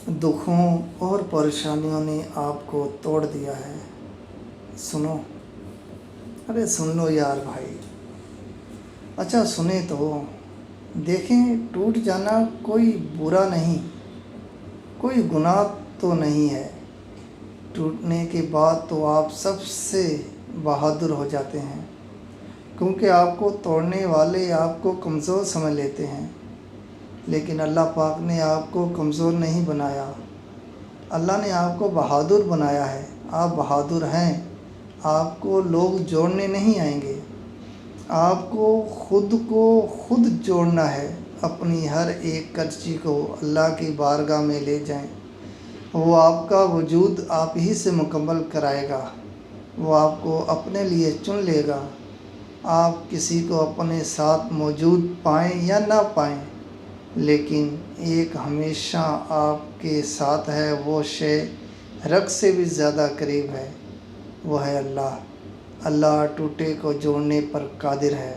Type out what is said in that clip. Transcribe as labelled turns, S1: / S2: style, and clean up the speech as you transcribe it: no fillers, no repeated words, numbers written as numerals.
S1: दुखों और परेशानियों ने आपको तोड़ दिया है। सुनो, अरे सुन लो यार भाई। अच्छा सुने तो देखें, टूट जाना कोई बुरा नहीं, कोई गुनाह तो नहीं है। टूटने के बाद तो आप सबसे बहादुर हो जाते हैं, क्योंकि आपको तोड़ने वाले आपको कमज़ोर समझ लेते हैं। लेकिन अल्लाह पाक ने आपको कमज़ोर नहीं बनाया, अल्लाह ने आपको बहादुर बनाया है। आप बहादुर हैं। आपको लोग जोड़ने नहीं आएंगे, आपको खुद जोड़ना है। अपनी हर एक कर्जी को अल्लाह की बारगाह में ले जाएं। वो आपका वजूद आप ही से मुकम्मल कराएगा। वो आपको अपने लिए चुन लेगा। आप किसी को अपने साथ मौजूद पाएं या ना पाएं, लेकिन एक हमेशा आपके साथ है। वो शे रग से भी ज़्यादा करीब है, वो है अल्लाह। अल्लाह टूटे को जोड़ने पर कादिर है।